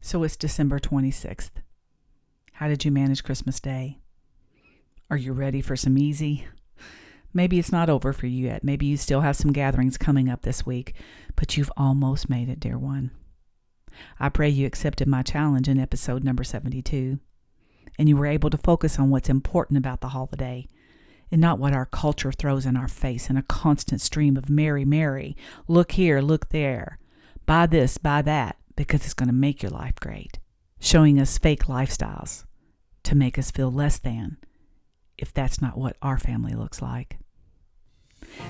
So it's December 26th. How did you manage Christmas Day? Are you ready for some easy? Maybe it's not over for you yet. Maybe you still have some gatherings coming up this week, but you've almost made it, dear one. I pray you accepted my challenge in episode number 72, and you were able to focus on what's important about the holiday and not what our culture throws in our face in a constant stream of Mary, Mary, look here, look there, buy this, buy that, because it's going to make your life great, showing us fake lifestyles to make us feel less than, if that's not what our family looks like.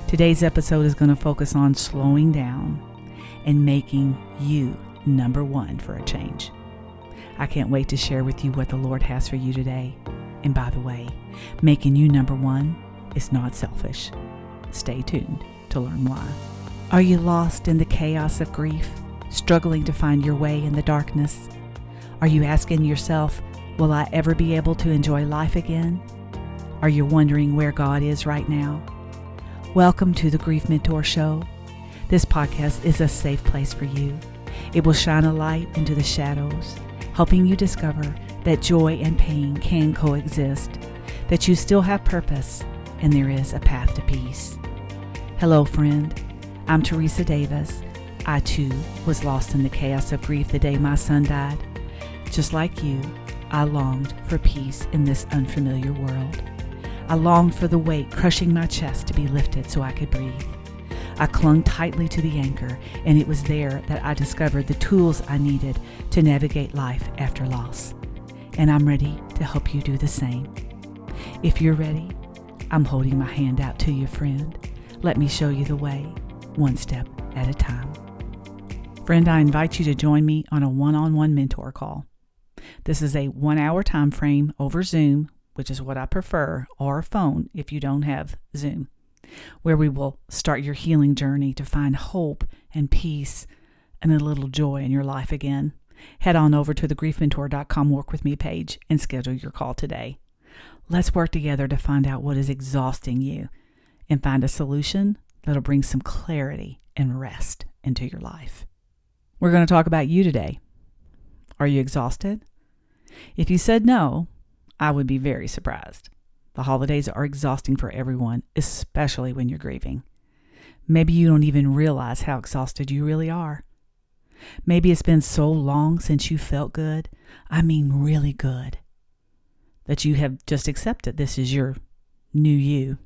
Today's episode is going to focus on slowing down and making you number one for a change. I can't wait to share with you what the Lord has for you today. And by the way, making you number one is not selfish. Stay tuned to learn why. Are you lost in the chaos of grief, struggling to find your way in the darkness? Are you asking yourself, will I ever be able to enjoy life again? Are you wondering where God is right now? Welcome to the Grief Mentor Show. This podcast is a safe place for you. It will shine a light into the shadows, helping you discover that joy and pain can coexist, that you still have purpose, and there is a path to peace. Hello, friend. I'm Teresa Davis. I, too, was lost in the chaos of grief the day my son died. Just like you, I longed for peace in this unfamiliar world. I longed for the weight crushing my chest to be lifted so I could breathe. I clung tightly to the anchor, and it was there that I discovered the tools I needed to navigate life after loss. And I'm ready to help you do the same. If you're ready, I'm holding my hand out to you, friend. Let me show you the way, one step at a time. Friend, I invite you to join me on a one-on-one mentor call. This is a 1-hour time frame over Zoom, which is what I prefer, or phone if you don't have Zoom, where we will start your healing journey to find hope and peace and a little joy in your life again. Head on over to the griefmentor.com Work With Me page and schedule your call today. Let's work together to find out what is exhausting you and find a solution that'll bring some clarity and rest into your life. We're going to talk about you today. Are you exhausted? If you said no, I would be very surprised. The holidays are exhausting for everyone, especially when you're grieving. Maybe you don't even realize how exhausted you really are. Maybe it's been so long since you felt good, I mean really good, that you have just accepted this is your new you.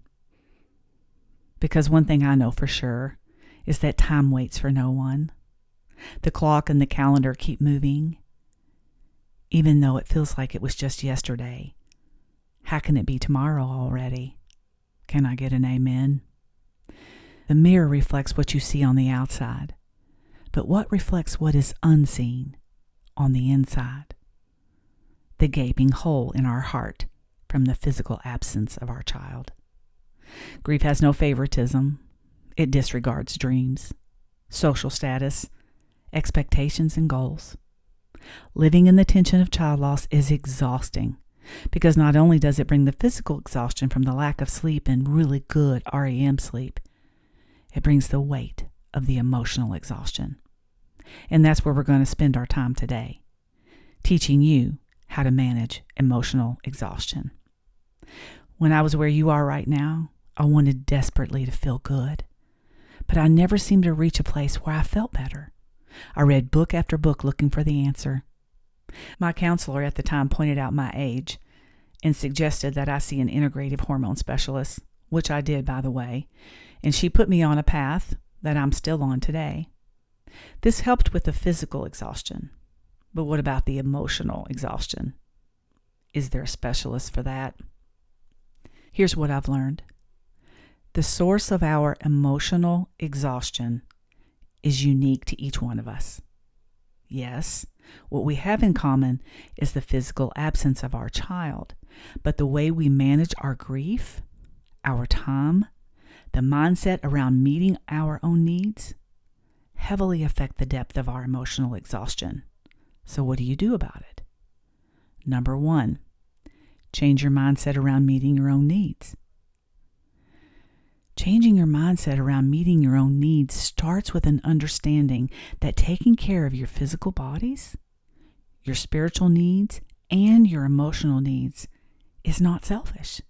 Because one thing I know for sure is that time waits for no one. The clock and the calendar keep moving, even though it feels like it was just yesterday. How can it be tomorrow already? Can I get an amen? The mirror reflects what you see on the outside, but what reflects what is unseen on the inside? The gaping hole in our heart from the physical absence of our child. Grief has no favoritism. It disregards dreams, social status, expectations, and goals. Living in the tension of child loss is exhausting because not only does it bring the physical exhaustion from the lack of sleep and really good REM sleep, it brings the weight of the emotional exhaustion. And that's where we're going to spend our time today, teaching you how to manage emotional exhaustion. When I was where you are right now, I wanted desperately to feel good, but I never seemed to reach a place where I felt better. I read book after book looking for the answer. My counselor at the time pointed out my age and suggested that I see an integrative hormone specialist, which I did, by the way, and she put me on a path that I'm still on today. This helped with the physical exhaustion, but what about the emotional exhaustion? Is there a specialist for that? Here's what I've learned. The source of our emotional exhaustion is unique to each one of us. Yes, what we have in common is the physical absence of our child, but the way we manage our grief, our time, the mindset around meeting our own needs heavily affect the depth of our emotional exhaustion. So what do you do about it? Number 1, change your mindset around meeting your own needs. Changing your mindset around meeting your own needs starts with an understanding that taking care of your physical bodies, your spiritual needs, and your emotional needs is not selfish.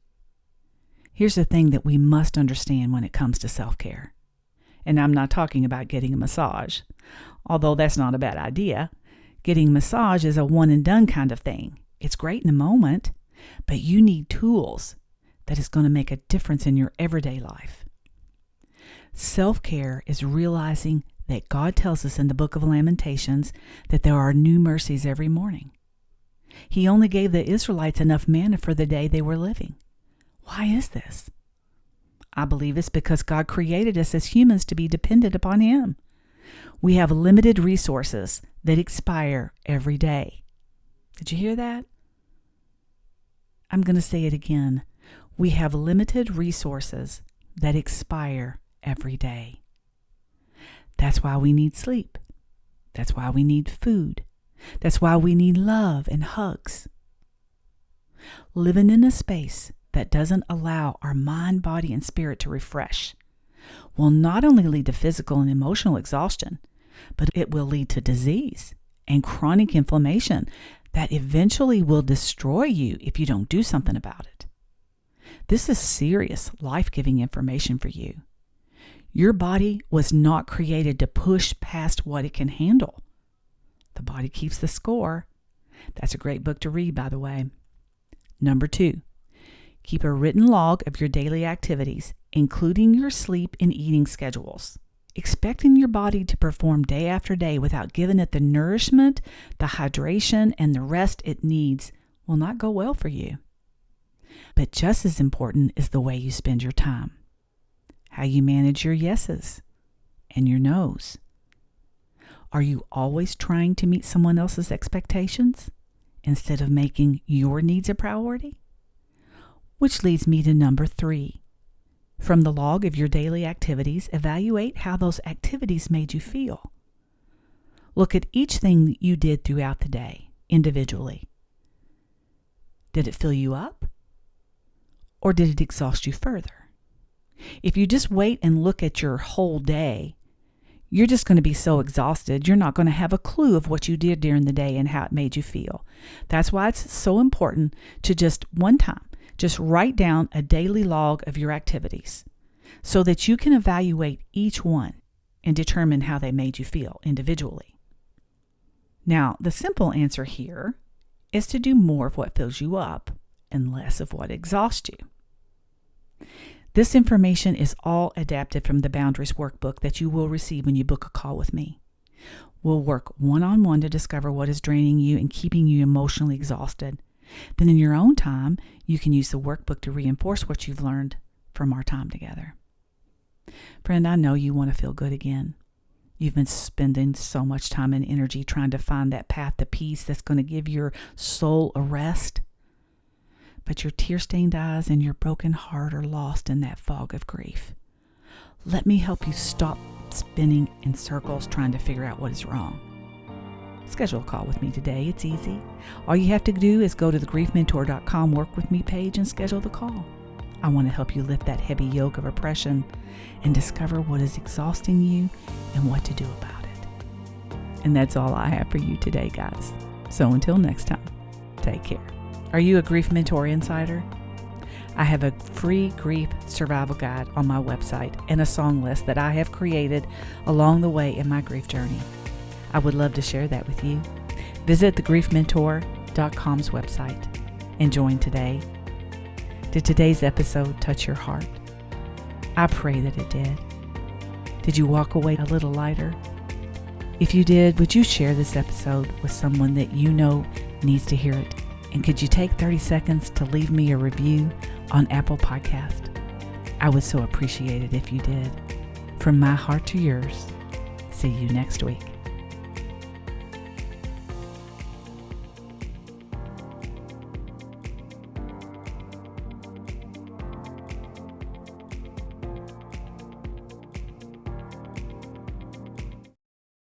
Here's the thing that we must understand when it comes to self-care. And I'm not talking about getting a massage, although that's not a bad idea. Getting a massage is a one and done kind of thing. It's great in the moment, but you need tools that is going to make a difference in your everyday life. Self-care is realizing that God tells us in the book of Lamentations that there are new mercies every morning. He only gave the Israelites enough manna for the day they were living. Why is this? I believe it's because God created us as humans to be dependent upon Him. We have limited resources that expire every day. Did you hear that? I'm going to say it again. We have limited resources that expire every day. That's why we need sleep. That's why we need food. That's why we need love and hugs. Living in a space that doesn't allow our mind, body, and spirit to refresh will not only lead to physical and emotional exhaustion, but it will lead to disease and chronic inflammation that eventually will destroy you if you don't do something about it. This is serious, life-giving information for you. Your body was not created to push past what it can handle. The body keeps the score. That's a great book to read, by the way. Number 2, keep a written log of your daily activities, including your sleep and eating schedules. Expecting your body to perform day after day without giving it the nourishment, the hydration, and the rest it needs will not go well for you. But just as important is the way you spend your time, how you manage your yeses and your nos. Are you always trying to meet someone else's expectations instead of making your needs a priority? Which leads me to number 3. From the log of your daily activities, evaluate how those activities made you feel. Look at each thing that you did throughout the day, individually. Did it fill you up? Or did it exhaust you further? If you just wait and look at your whole day, you're just going to be so exhausted, you're not going to have a clue of what you did during the day and how it made you feel. That's why it's so important to just one time, just write down a daily log of your activities so that you can evaluate each one and determine how they made you feel individually. Now, the simple answer here is to do more of what fills you up and less of what exhausts you. This information is all adapted from the Boundaries Workbook that you will receive when you book a call with me. We'll work one-on-one to discover what is draining you and keeping you emotionally exhausted. Then in your own time, you can use the workbook to reinforce what you've learned from our time together. Friend, I know you want to feel good again. You've been spending so much time and energy trying to find that path to peace that's going to give your soul a rest. But your tear-stained eyes and your broken heart are lost in that fog of grief. Let me help you stop spinning in circles trying to figure out what is wrong. Schedule a call with me today. It's easy. All you have to do is go to the griefmentor.com Work With Me page and schedule the call. I want to help you lift that heavy yoke of oppression and discover what is exhausting you and what to do about it. And that's all I have for you today, guys. So until next time, take care. Are you a Grief Mentor Insider? I have a free grief survival guide on my website and a song list that I have created along the way in my grief journey. I would love to share that with you. Visit thegriefmentor.com's website and join today. Did today's episode touch your heart? I pray that it did. Did you walk away a little lighter? If you did, would you share this episode with someone that you know needs to hear it? And could you take 30 seconds to leave me a review on Apple Podcast? I would so appreciate it if you did. From my heart to yours, see you next week.